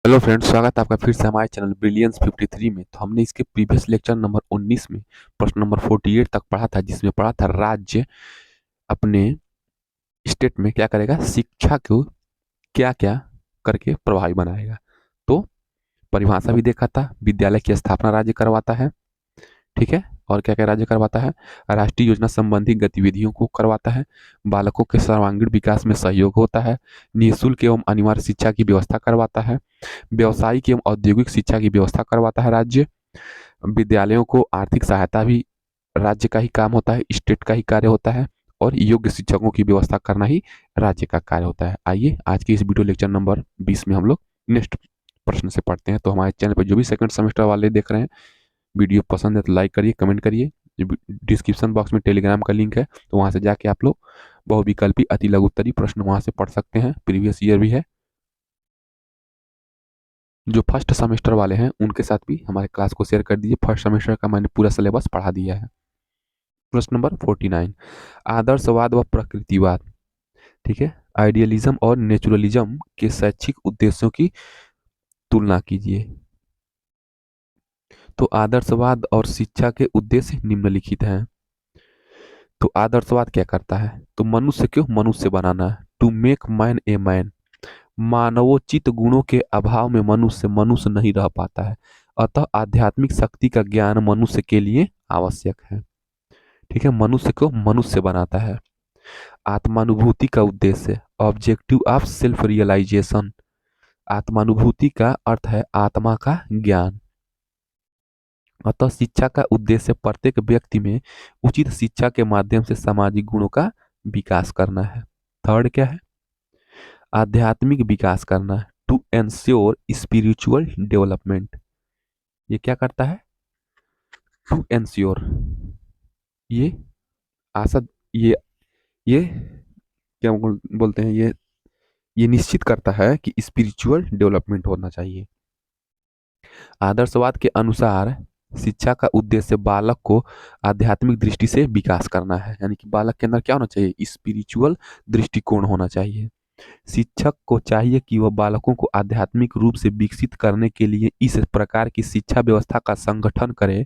Hello friends, स्वागत है आपका फिर से हमारे चैनल ब्रिलियंस 53 में। तो हमने इसके प्रीवियस लेक्चर नंबर 19 में प्रश्न नंबर 48 तक पढ़ा था, जिसमें पढ़ा था राज्य अपने स्टेट में क्या करेगा, शिक्षा को क्या क्या करके प्रभावी बनाएगा। तो परिभाषा भी देखा था, विद्यालय की स्थापना राज्य करवाता है, ठीक है। और क्या क्या राज्य करवाता है, राष्ट्रीय योजना संबंधी गतिविधियों को करवाता है, बालकों के सर्वांगीण विकास में सहयोग होता है, निःशुल्क एवं अनिवार्य शिक्षा की व्यवस्था करवाता है, व्यावसायिक एवं औद्योगिक शिक्षा की व्यवस्था करवाता है राज्य, विद्यालयों को आर्थिक सहायता भी राज्य का ही काम होता है, स्टेट का ही कार्य होता है, और योग्य शिक्षकों की व्यवस्था करना ही राज्य का कार्य होता है। आइए आज के इस वीडियो लेक्चर नंबर 20 में हम लोग नेक्स्ट प्रश्न से पढ़ते हैं। तो हमारे चैनल पर जो भी सेकंड सेमेस्टर वाले देख रहे हैं, वीडियो पसंद है तो लाइक करिए, कमेंट करिए। डिस्क्रिप्शन बॉक्स में टेलीग्राम का लिंक है, तो वहाँ से जाके आप लोग बहुविकल्पी अति लघु उत्तरीय प्रश्न वहाँ से पढ़ सकते हैं, प्रीवियस ईयर भी है। जो फर्स्ट सेमेस्टर वाले हैं उनके साथ भी हमारे क्लास को शेयर कर दीजिए, फर्स्ट सेमेस्टर का मैंने पूरा सिलेबस पढ़ा दिया है। प्रश्न नंबर 49, आदर्शवाद व प्रकृतिवाद, ठीक है, आइडियलिज्म और नेचुरलिज्म के शैक्षिक उद्देश्यों की तुलना कीजिए। तो आदर्शवाद और शिक्षा के उद्देश्य निम्नलिखित हैं। तो आदर्शवाद क्या करता है, तो मनुष्य को मनुष्य बनाना है, to make man a man. मानवोचित गुणों के अभाव में मनुष्य मनुष्य नहीं रह पाता है, अतः आध्यात्मिक शक्ति का ज्ञान मनुष्य के लिए आवश्यक है, ठीक है। मनुष्य को मनुष्य बनाता है। आत्मानुभूति का उद्देश्य, ऑब्जेक्टिव ऑफ सेल्फ रियलाइजेशन। आत्मानुभूति का अर्थ है आत्मा का ज्ञान। अतः शिक्षा का उद्देश्य प्रत्येक व्यक्ति में उचित शिक्षा के माध्यम से सामाजिक गुणों का विकास करना है। थर्ड क्या है, आध्यात्मिक विकास करना है, टू एंश्योर स्पिरिचुअल डेवलपमेंट। ये क्या करता है, टू एंश्योर, ये आशा, ये क्या बोलते हैं, ये निश्चित करता है कि स्पिरिचुअल डेवलपमेंट होना चाहिए। आदर्शवाद के अनुसार शिक्षा का उद्देश्य बालक को आध्यात्मिक दृष्टि से विकास करना है, यानी कि बालक के अंदर क्या होना चाहिए, स्पिरिचुअल दृष्टिकोण होना चाहिए। शिक्षक को चाहिए कि वह बालकों को आध्यात्मिक रूप से विकसित करने के लिए इस प्रकार की शिक्षा व्यवस्था का संगठन करे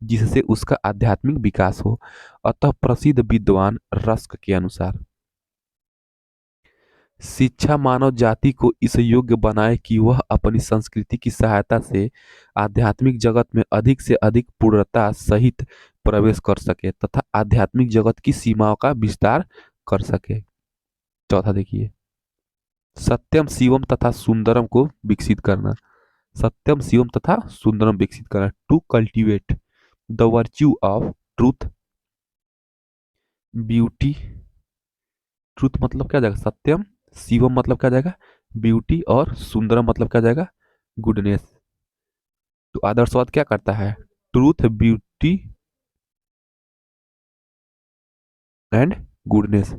जिससे उसका आध्यात्मिक विकास हो। अतः प्रसिद्ध विद्वान रस्क के अनुसार शिक्षा मानव जाति को इस योग्य बनाए कि वह अपनी संस्कृति की सहायता से आध्यात्मिक जगत में अधिक से अधिक पूर्णता सहित प्रवेश कर सके तथा आध्यात्मिक जगत की सीमाओं का विस्तार कर सके। चौथा देखिए, सत्यम शिवम तथा सुंदरम को विकसित करना। सत्यम शिवम तथा सुंदरम विकसित करना, to cultivate the virtue of truth, beauty. Truth मतलब क्या जाएगा, सत्यम, शिवम मतलब क्या जाएगा, ब्यूटी, और सुंदरम मतलब क्या जाएगा, गुडनेस। तो आदर्शवाद क्या करता है, ट्रूथ, ब्यूटी एंड गुडनेस,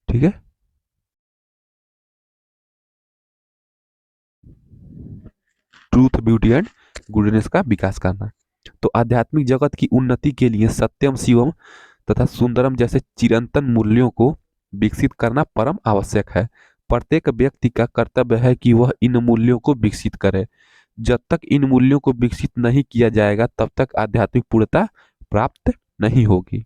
ठीक है। ट्रूथ, ब्यूटी एंड गुडनेस का विकास करना। तो आध्यात्मिक जगत की उन्नति के लिए सत्यम शिवम तथा सुंदरम जैसे चिरंतन मूल्यों को विकसित करना परम आवश्यक है। प्रत्येक व्यक्ति का कर्तव्य है कि वह इन मूल्यों को विकसित करे। जब तक इन मूल्यों को विकसित नहीं किया जाएगा तब तक आध्यात्मिक पूर्णता प्राप्त नहीं होगी।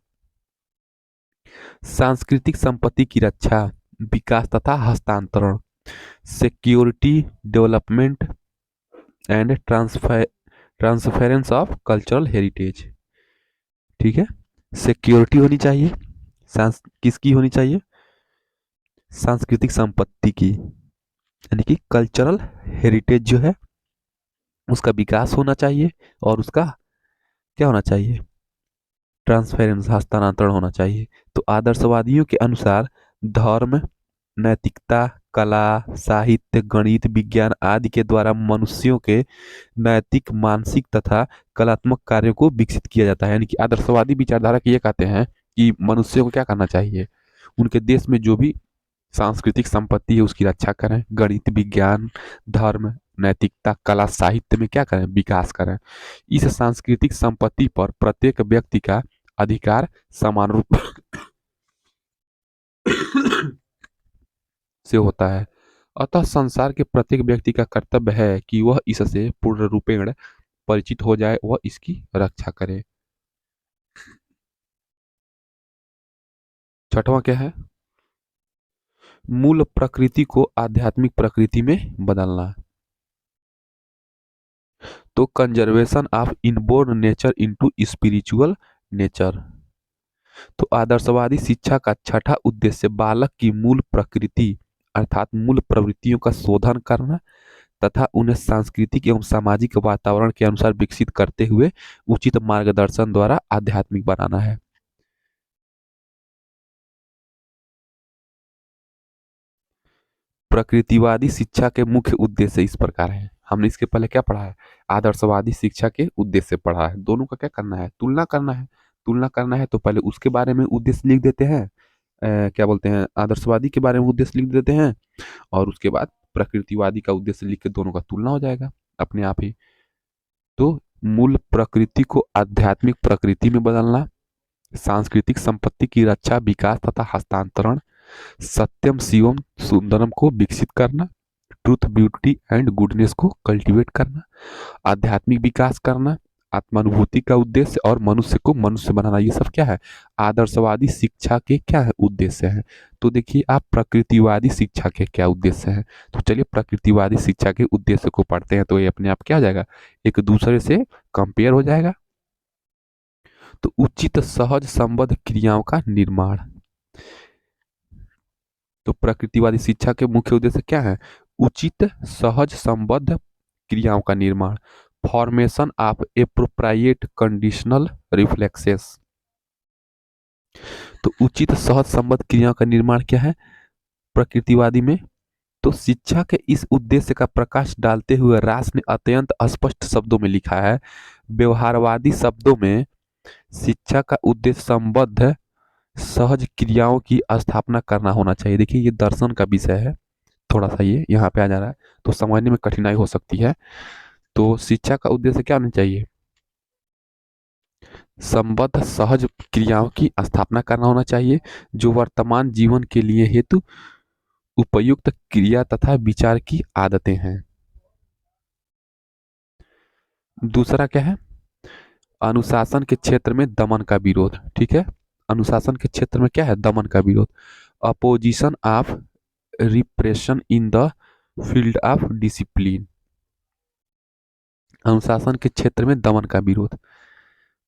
सांस्कृतिक संपत्ति की रक्षा, विकास तथा हस्तांतरण, security, development and transference of cultural heritage, ठीक है। सिक्योरिटी होनी चाहिए, किसकी होनी चाहिए, सांस्कृतिक संपत्ति की, यानी कि कल्चरल हेरिटेज जो है उसका विकास होना चाहिए, और उसका क्या होना चाहिए, ट्रांसफरेंस, हस्तांतरण होना चाहिए। तो आदर्शवादियों के अनुसार धर्म, नैतिकता, कला, साहित्य, गणित, विज्ञान आदि के द्वारा मनुष्यों के नैतिक, मानसिक तथा कलात्मक कार्यों को विकसित किया जाता है। यानी कि आदर्शवादी विचारधारा के ये कहते हैं कि मनुष्य को क्या करना चाहिए, उनके देश में जो भी सांस्कृतिक संपत्ति है उसकी रक्षा करें, गणित, विज्ञान, धर्म, नैतिकता, कला, साहित्य में क्या करें, विकास करें। इस सांस्कृतिक संपत्ति पर प्रत्येक व्यक्ति का अधिकार समान रूप से होता है, अतः संसार के प्रत्येक व्यक्ति का कर्तव्य है कि वह इससे पूर्ण रूपेण परिचित हो जाए, वह इसकी रक्षा करे। छठवां क्या है? मूल प्रकृति को आध्यात्मिक प्रकृति में बदलना। तो conservation of inborn nature into spiritual nature. तो आदर्शवादी शिक्षा का छठा उद्देश्य बालक की मूल प्रकृति अर्थात मूल प्रवृत्तियों का शोधन करना तथा उन्हें सांस्कृतिक एवं सामाजिक वातावरण के अनुसार विकसित करते हुए उचित मार्गदर्शन द्वारा आध्यात्मिक बनाना है। प्रकृतिवादी शिक्षा के मुख्य उद्देश्य इस प्रकार हैं। हमने इसके पहले क्या पढ़ा है? आदर्शवादी शिक्षा के उद्देश्य पढ़ा है। दोनों का क्या करना है? तुलना करना है। तुलना करना है तो पहले उसके बारे में उद्देश्य लिख देते हैं, क्या बोलते हैं, आदर्शवादी के बारे में उद्देश्य लिख देते हैं, और उसके बाद प्रकृतिवादी का उद्देश्य लिख के दोनों का तुलना हो जाएगा अपने आप ही। तो मूल प्रकृति को आध्यात्मिक प्रकृति में बदलना, सांस्कृतिक संपत्ति की रक्षा, विकास तथा हस्तांतरण, सत्यम शिवम सुंदरम को विकसित करना, ट्रूथ ब्यूटी एंड गुडनेस को कल्टीवेट करना, आध्यात्मिक विकास करना, आत्मानुभूति का उद्देश्य और मनुष्य को मनुष्य बनाना, ये सब क्या है? आदर्शवादी शिक्षा के क्या है? उद्देश्य है। तो देखिए आप प्रकृतिवादी शिक्षा के क्या उद्देश्य हैं। तो चलिए प्रकृतिवादी शिक्षा के उद्देश्य को पढ़ते हैं, तो ये अपने आप क्या हो जाएगा? एक दूसरे से कंपेयर हो जाएगा। तो उचित सहज संबद्ध क्रियाओं का निर्माण। तो प्रकृतिवादी शिक्षा के मुख्य उद्देश्य क्या है? उचित सहज संबद्ध क्रियाओं का निर्माण, formation of appropriate conditional reflexes. तो उचित सहज संबद्ध क्रियाओं का निर्माण क्या है प्रकृतिवादी में? तो शिक्षा के इस उद्देश्य का प्रकाश डालते हुए रास ने अत्यंत स्पष्ट शब्दों में लिखा है। व्यवहारवादी शब्दों में शिक्षा का उद्देश्य संबद्ध सहज क्रियाओं की स्थापना करना होना चाहिए। देखिए ये दर्शन का विषय है, थोड़ा सा ये यहाँ पे आ जा रहा है तो समझने में कठिनाई हो सकती है। तो शिक्षा का उद्देश्य क्या होना चाहिए? संबद्ध सहज क्रियाओं की स्थापना करना होना चाहिए जो वर्तमान जीवन के लिए हेतु उपयुक्त क्रिया तथा विचार की आदतें हैं। दूसरा क्या है? अनुशासन के क्षेत्र में दमन का विरोध। ठीक है, अनुशासन के क्षेत्र में क्या है? दमन का विरोध, opposition of repression in the field of discipline. अनुशासन के क्षेत्र में दमन का विरोध।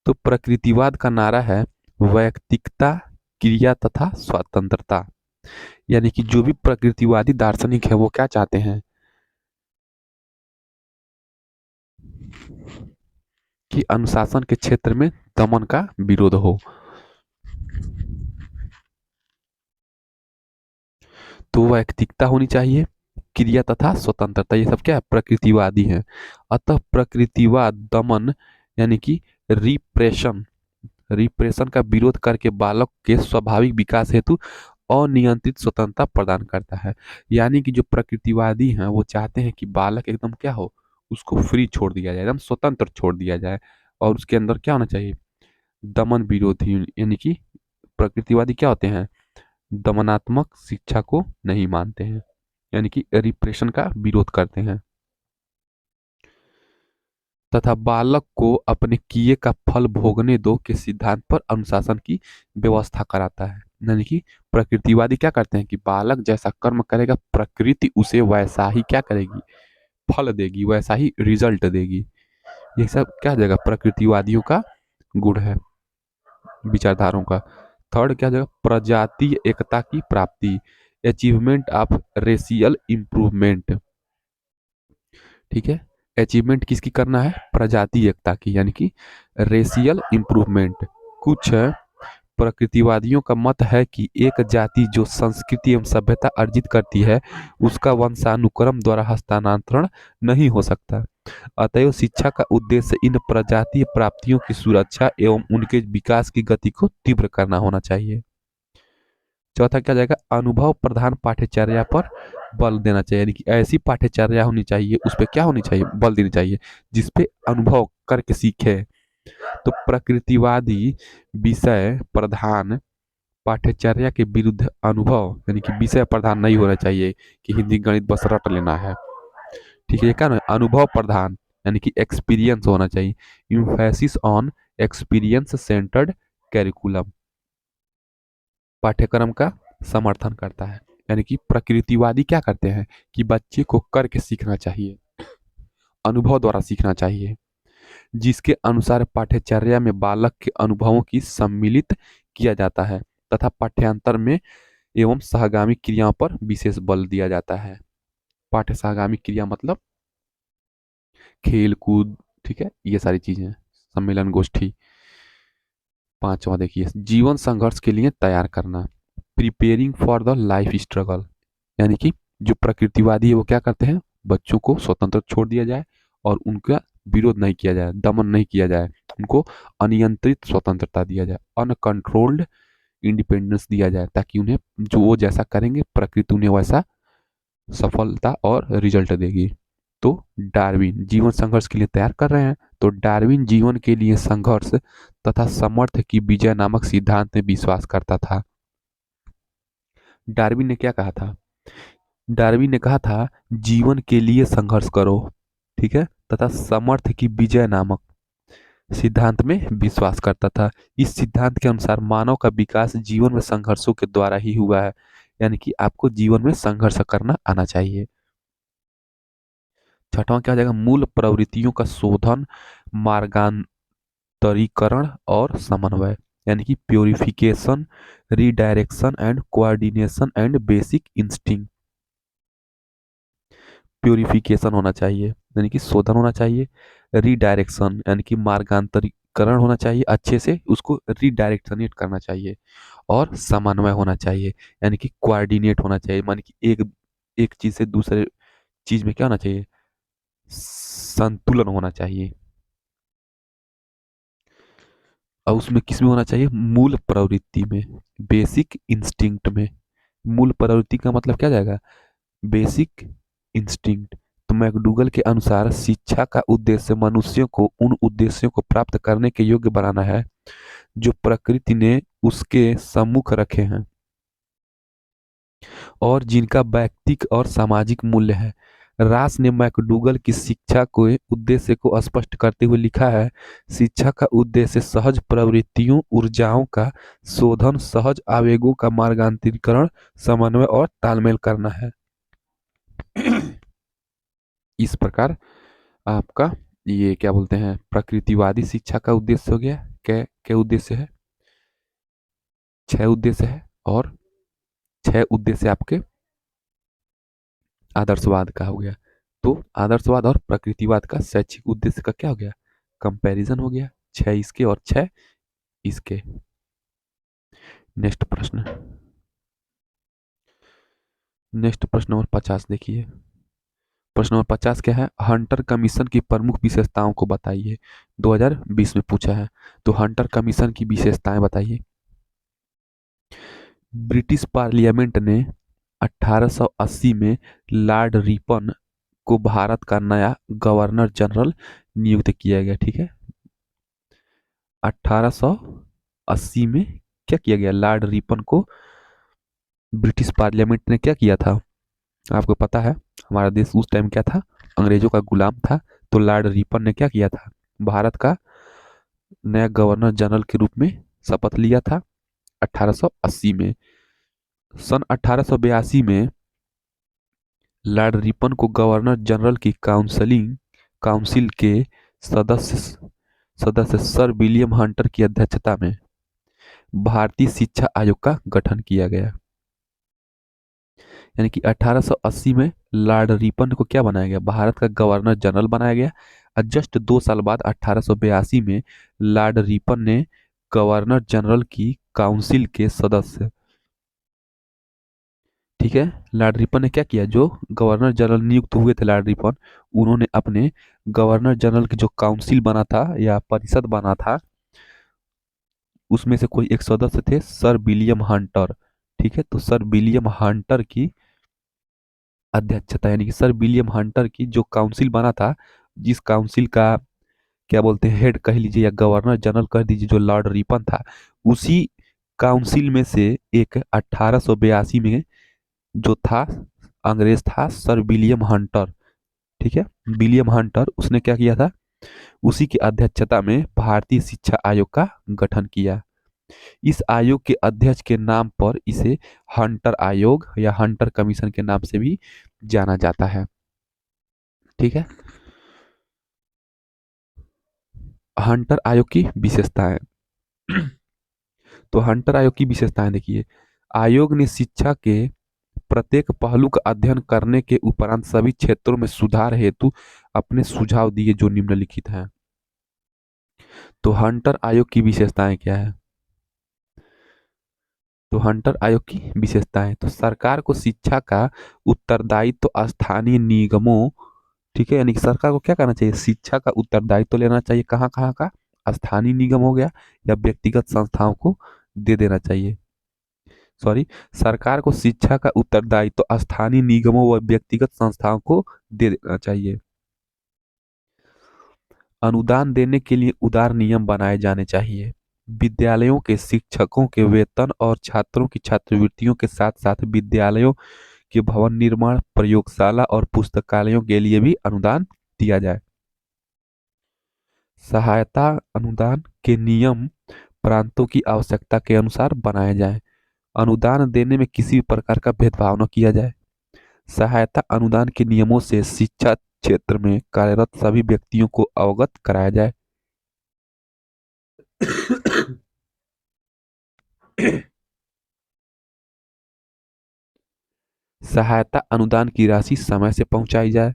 तो प्रकृतिवाद का नारा है वैयक्तिकता, क्रिया तथा स्वतंत्रता। यानी कि जो भी प्रकृतिवादी दार्शनिक है वो क्या चाहते हैं कि अनुशासन के क्षेत्र में दमन का विरोध हो। तो वैयक्तिकता होनी चाहिए, क्रिया तथा स्वतंत्रता, ये सब क्या है? प्रकृतिवादी है। अतः प्रकृतिवाद दमन यानी कि रिप्रेशन रिप्रेशन का विरोध करके बालक के स्वाभाविक विकास हेतु अनियंत्रित स्वतंत्रता प्रदान करता है। यानी कि जो प्रकृतिवादी हैं वो चाहते हैं कि बालक एकदम क्या हो, उसको फ्री छोड़ दिया जाए, एकदम स्वतंत्र छोड़ दिया जाए, और उसके अंदर क्या होना चाहिए? दमन विरोधी। यानी कि प्रकृतिवादी क्या होते हैं? दमनात्मक शिक्षा को नहीं मानते हैं, यानी कि रिप्रेशन का विरोध करते हैं तथा बालक को अपने किए का फल भोगने दो के सिद्धांत पर अनुशासन की व्यवस्था कराता है। यानी कि प्रकृतिवादी क्या करते हैं कि बालक जैसा कर्म करेगा प्रकृति उसे वैसा ही क्या करेगी? फल देगी, वैसा ही रिजल्ट देगी। ये सब क्या हो जाएगा? प्रकृतिवादियों का गुण है, विचारधाराओं का। थर्ड क्या हो जाएगा? प्रजातीय एकता की प्राप्ति, अचीवमेंट ऑफ रेशियल इम्प्रूवमेंट। ठीक है, अचीवमेंट किसकी करना है? प्रजातीय एकता की, यानी कि रेशियल इम्प्रूवमेंट। कुछ प्रकृतिवादियों का मत है कि एक जाति जो संस्कृति एवं सभ्यता अर्जित करती है उसका वंशानुक्रम द्वारा हस्तांतरण नहीं हो सकता। अतएव शिक्षा का उद्देश्य इन प्रजातीय प्राप्तियों की सुरक्षा एवं उनके विकास की गति को तीव्र करना होना चाहिए। चौथा क्या जाएगा? अनुभव प्रधान पाठ्यचर्या पर बल देना चाहिए, यानी कि ऐसी पाठ्यचर्या होनी चाहिए, उस पर क्या होनी चाहिए? बल देनी चाहिए, जिसपे अनुभव करके सीखे। तो प्रकृतिवादी विषय प्रधान पाठ्यचर्या के विरुद्ध अनुभव यानी कि विषय प्रधान नहीं होना चाहिए कि हिंदी गणित बस रट लेना है। ठीक है, ये क्या ना अनुभव प्रधान यानी कि एक्सपीरियंस होना चाहिए। Emphasis on experience centred curriculum पाठ्यक्रम का समर्थन करता है। यानी कि प्रकृतिवादी क्या करते हैं कि बच्चे को करके सीखना चाहिए, अनुभव द्वारा सीखना चाहिए, जिसके अनुसार पाठ्यचर्या में बालक के अनुभवों की सम्मिलित किया जाता है तथा पाठ्यांतर में एवं सहगामी क्रियाओं पर विशेष बल दिया जाता है। पाठ्य सहगामी क्रिया मतलब खेल कूद, ठीक है, ये सारी चीजें, सम्मेलन गोष्ठी। पांचवा देखिए, जीवन संघर्ष के लिए तैयार करना, preparing for the life struggle. यानी कि जो प्रकृतिवादी है वो क्या करते हैं, बच्चों को स्वतंत्र छोड़ दिया जाए और उनका विरोध नहीं किया जाए, दमन नहीं किया जाए, उनको अनियंत्रित स्वतंत्रता दिया जाए, अनकंट्रोल्ड इंडिपेंडेंस दिया जाए, ताकि उन्हें जो वो जैसा करेंगे प्रकृति उन्हें वैसा सफलता और रिजल्ट देगी। तो डार्विन जीवन संघर्ष के लिए तैयार कर रहे हैं, तो डार्विन जीवन के लिए संघर्ष तथा समर्थ की विजय नामक सिद्धांत में विश्वास करता था। डार्विन ने क्या कहा था, डार्विन ने कहा था जीवन के लिए संघर्ष करो, ठीक है, तथा समर्थ की विजय नामक सिद्धांत में विश्वास करता था। इस सिद्धांत के अनुसार मानव का विकास जीवन में संघर्षों के द्वारा ही हुआ है। यानी कि आपको जीवन में संघर्ष करना आना चाहिए। छठवां क्या हो जाएगा, मूल प्रवृत्तियों का शोधन, मार्गांतरीकरण और समन्वय। यानी कि purification, redirection and coordination and basic instinct. Purification होना चाहिए यानी कि शोधन होना चाहिए, रीडायरेक्शन यानी कि मार्गांतरीकरण होना चाहिए, अच्छे से उसको रीडायरेक्शनेट करना चाहिए, और समन्वय होना चाहिए यानी कि कोऑर्डिनेट होना चाहिए, मानी कि एक एक चीज से दूसरे चीज में क्या होना चाहिए, संतुलन होना चाहिए। और उसमें किस में होना चाहिए, मूल प्रवृत्ति में, बेसिक इंस्टिंक्ट में। मूल प्रवृत्ति का मतलब क्या जाएगा, बेसिक इंस्टिंक्ट। तो मैकडूगल के अनुसार शिक्षा का उद्देश्य मनुष्यों को उन उद्देश्यों को प्राप्त करने के योग्य बनाना है जो प्रकृति ने उसके सम्मुख रखे हैं और जिनका व्यक्तिक और सामाजिक मूल्य है। रास ने मैकडूगल की शिक्षा को उद्देश्य को स्पष्ट करते हुए लिखा है, शिक्षा का उद्देश्य सहज प्रवृत्तियों, ऊर्जाओं का शोधन, सहज आवेगों का मार्गांतरीकरण, समन्वय और तालमेल करना है। इस प्रकार आपका ये क्या बोलते हैं, प्रकृतिवादी शिक्षा का उद्देश्य हो गया, क्या क्या उद्देश्य है, 6 उद्देश्य है, और 6 उद्देश्य आपके आदर्शवाद का हो गया। तो आदर्शवाद और प्रकृतिवाद का शैक्षिक उद्देश्य का क्या हो गया, कंपैरिजन हो गया, 6 इसके और 6 इसके। नेक्स्ट प्रश्न, नेक्स्ट प्रश्न नंबर 50 देखिए। प्रश्न नंबर 50 क्या है, हंटर कमीशन की प्रमुख विशेषताओं को बताइए। 2020 में पूछा है, तो हंटर कमीशन की विशेषताएं बताइए। ब्रिटिश पार्लियामेंट ने 1880 में लॉर्ड रिपन को भारत का नया गवर्नर जनरल नियुक्त किया गया, ठीक है। 1880 में क्या किया गया, लॉर्ड रिपन को ब्रिटिश पार्लियामेंट ने क्या किया था, आपको पता है हमारा देश उस टाइम क्या था, अंग्रेजों का गुलाम था। तो लॉर्ड रिपन ने क्या किया था, भारत का नया गवर्नर जनरल के रूप में शपथ लिया था 1880 में। सन 1882 में लॉर्ड रिपन को गवर्नर जनरल की काउंसिल के सदस्य सदस्य सर विलियम हंटर की अध्यक्षता में भारतीय शिक्षा आयोग का गठन किया गया। यानी कि 1880 में लॉर्ड रिपन को क्या बनाया गया, भारत का गवर्नर जनरल बनाया गया, और जस्ट 2 साल बाद 1882 में लॉर्ड रिपन ने गवर्नर जनरल की काउंसिल के सदस्य, ठीक है, लॉर्ड रिपन ने क्या किया, जो गवर्नर जनरल नियुक्त हुए थे लॉर्ड रिपन, उन्होंने अपने गवर्नर जनरल की जो काउंसिल बना था या परिषद बना था, उसमें से कोई एक सदस्य थे सर विलियम हंटर, ठीक है। तो सर विलियम हंटर की अध्यक्षता यानी कि सर विलियम हंटर की जो काउंसिल बना था, जिस काउंसिल का क्या बोलते हैं हेड कह लीजिए या गवर्नर जनरल कह दीजिए, जो लॉर्ड रिपन था, उसी काउंसिल में से एक 1882 में जो था, अंग्रेज था सर विलियम हंटर। ठीक है, विलियम हंटर, उसने क्या किया था, उसी की अध्यक्षता में भारतीय शिक्षा आयोग का गठन किया। इस आयोग के अध्यक्ष के नाम पर इसे हंटर आयोग या हंटर कमीशन के नाम से भी जाना जाता है। ठीक है, हंटर आयोग की विशेषताएं। तो हंटर आयोग की विशेषताएं देखिए, आयोग ने शिक्षा के प्रत्येक पहलू का अध्ययन करने के उपरांत सभी क्षेत्रों में सुधार हेतु अपने सुझाव दिए जो निम्नलिखित हैं। तो हंटर आयोग की विशेषताएं क्या है? तो हंटर आयोग की विशेषताएं, तो सरकार को शिक्षा का उत्तरदायित्व तो स्थानीय निगमों, ठीक है, यानी कि सरकार को क्या करना चाहिए, शिक्षा का उत्तरदायित्व तो लेना चाहिए, कहाँ कहाँ का, स्थानीय निगम हो गया या व्यक्तिगत संस्थाओं को दे देना चाहिए। सॉरी, सरकार को शिक्षा का उत्तरदायित्व तो स्थानीय निगमों व व्यक्तिगत संस्थाओं को दे देना चाहिए। अनुदान देने के लिए उदार नियम बनाए जाने चाहिए। विद्यालयों के शिक्षकों के वेतन और छात्रों की छात्रवृत्तियों के साथ साथ विद्यालयों के भवन निर्माण, प्रयोगशाला और पुस्तकालयों के लिए भी अनुदान दिया जाए। सहायता अनुदान के नियम प्रांतों की आवश्यकता के अनुसार बनाए जाएं। अनुदान देने में किसी भी प्रकार का भेदभाव न किया जाए। सहायता अनुदान के नियमों से शिक्षा क्षेत्र में कार्यरत सभी व्यक्तियों को अवगत कराया जाए। सहायता अनुदान की राशि समय से पहुंचाई जाए।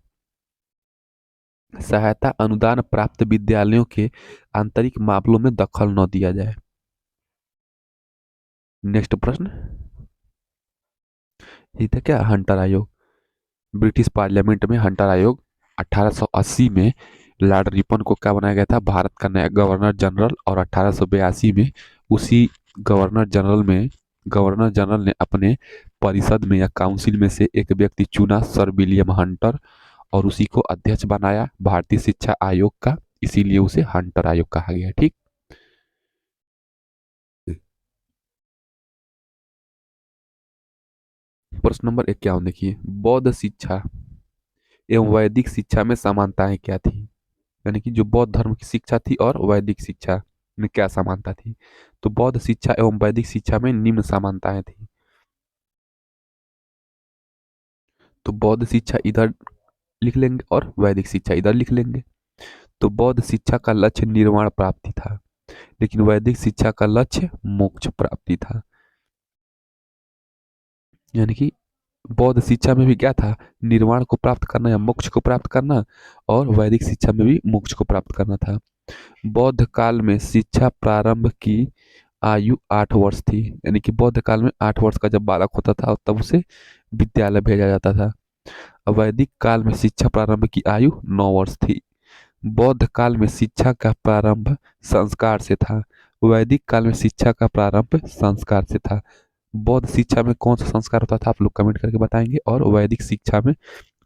सहायता अनुदान प्राप्त विद्यालयों के आंतरिक मामलों में दखल न दिया जाए। नेक्स्ट प्रश्न, ये था क्या, हंटर आयोग। ब्रिटिश पार्लियामेंट में हंटर आयोग 1880 में लॉर्ड रिपन को क्या बनाया गया था, भारत का नया गवर्नर जनरल, और 1882 में उसी गवर्नर जनरल ने अपने परिषद में या काउंसिल में से एक व्यक्ति चुना, सर विलियम हंटर, और उसी को अध्यक्ष बनाया भारतीय शिक्षा आयोग का, इसीलिए उसे हंटर आयोग कहा गया। ठीक, प्रश्न नंबर 51 देखिए, बौद्ध शिक्षा एवं वैदिक शिक्षा में समानताएं क्या थी? यानी कि जो बौद्ध धर्म की शिक्षा थी और वैदिक शिक्षा में क्या समानता थी? तो बौद्ध शिक्षा एवं वैदिक शिक्षा में निम्न समानताएं थी। तो बौद्ध शिक्षा इधर लिख लेंगे और वैदिक शिक्षा इधर लिख लेंगे। तो बौद्ध शिक्षा का लक्ष्य निर्वाण प्राप्ति था, लेकिन वैदिक शिक्षा का लक्ष्य मोक्ष प्राप्ति था। यानी कि बौद्ध शिक्षा में भी क्या था, निर्वाण को प्राप्त करना या मोक्ष को प्राप्त करना, और वैदिक शिक्षा में भी मोक्ष को प्राप्त करना था। बौद्ध काल में शिक्षा प्रारंभ की आयु 8 वर्ष थी, यानी कि बौद्ध काल में 8 वर्ष का जब बालक होता था तब उसे विद्यालय भेजा जाता था। वैदिक काल में शिक्षा प्रारंभ की आयु 9 वर्ष थी। बौद्ध काल में शिक्षा का प्रारंभ संस्कार से था, वैदिक काल में शिक्षा का प्रारंभ संस्कार से था। बौद्ध शिक्षा में कौन सा संस्कार होता था, आप लोग कमेंट करके बताएंगे, और वैदिक शिक्षा में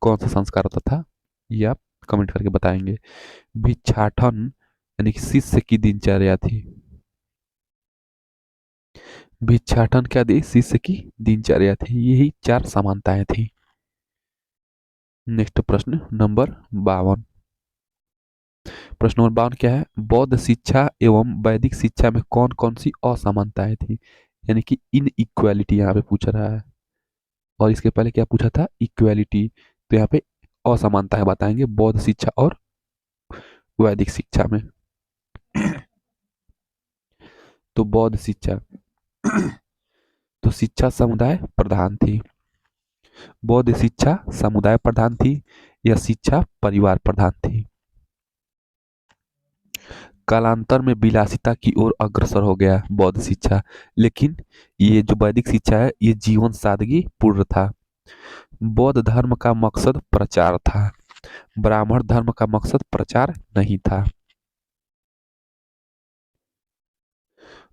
कौन सा संस्कार होता था, ये आप कमेंट करके बताएंगे। भिक्षाटन यानी कि शिष्य की दिनचर्या थी। भिक्षाटन क्या थी, शिष्य की दिनचर्या थी। यही 4 समानताएं थी। नेक्स्ट प्रश्न नंबर 52। प्रश्न नंबर 52 क्या है, बौद्ध शिक्षा एवं वैदिक शिक्षा में कौन कौन सी असमानताएं थी? यानी कि इन इक्वालिटी यहाँ पे पूछ रहा है, और इसके पहले क्या पूछा था, इक्वालिटी। तो यहाँ पे असमानताएं बताएंगे बौद्ध शिक्षा और वैदिक शिक्षा में। तो बौद्ध शिक्षा, तो शिक्षा समुदाय प्रधान थी। बौद्ध शिक्षा समुदाय प्रधान थी, यह शिक्षा परिवार प्रधान थी। कालांतर में विलासिता की ओर अग्रसर हो गया बौद्ध शिक्षा, लेकिन ये जो वैदिक शिक्षा है ये जीवन सादगी पूर्ण था। बौद्ध धर्म का मकसद प्रचार था, ब्राह्मण धर्म का मकसद प्रचार नहीं था।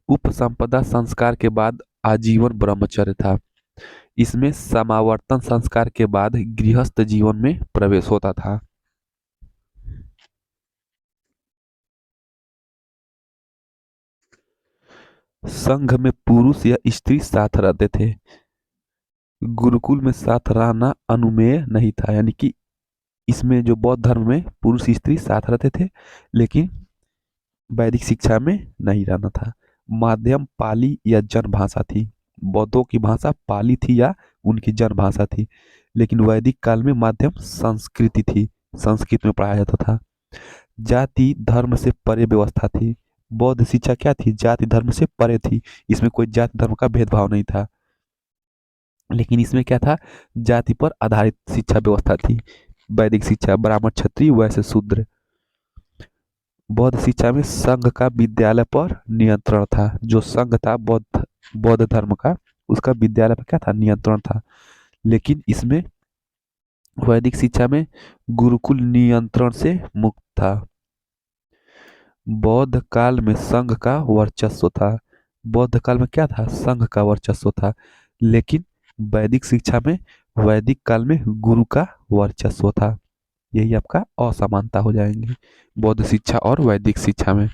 उपसंपदा संस्कार के बाद आजीवन ब्रह्मचर्य था। इसमें समावर्तन संस्कार के बाद गृहस्थ जीवन में प्रवेश होता था। संघ में पुरुष या स्त्री साथ रहते थे। गुरुकुल में साथ रहना अनुमेय नहीं था, यानी कि इसमें जो बौद्ध धर्म में पुरुष स्त्री साथ रहते थे, लेकिन वैदिक शिक्षा में नहीं रहना था। माध्यम पाली या जन भाषा थी। बौद्धों की भाषा पाली थी या उनकी जन भाषा थी, लेकिन वैदिक काल में माध्यम संस्कृति थी, संस्कृत में पढ़ाया जाता था। जाति धर्म से परे व्यवस्था थी। बौद्ध शिक्षा क्या थी? जाति धर्म से परे थी। इसमें कोई जाति धर्म का भेदभाव नहीं था, लेकिन इसमें क्या था? जाति पर आधारित शिक्षा व्यवस्था थी। वैदिक शिक्षा ब्राह्मण क्षत्रिय वैश्य शूद्र। बौद्ध शिक्षा में संघ का विद्यालय पर नियंत्रण था। जो संघ था बौद्ध बौद्ध धर्म का, उसका विद्यालय पर क्या था? नियंत्रण था। लेकिन इसमें वैदिक शिक्षा में गुरुकुल नियंत्रण से मुक्त था। बौद्ध काल में संघ का वर्चस्व था। बौद्ध काल में क्या था? संघ का वर्चस्व था। लेकिन वैदिक शिक्षा में वैदिक काल में गुरु का वर्चस्व था। यही आपका असमानता हो जाएंगे बौद्ध शिक्षा और वैदिक शिक्षा में।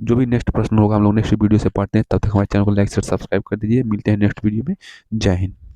जो भी नेक्स्ट प्रश्न होगा हम लोग नेक्स्ट वीडियो से पढ़ते हैं। तब तक हमारे चैनल को लाइक शेयर सब्सक्राइब कर दीजिए। मिलते हैं नेक्स्ट वीडियो में। जय हिंद।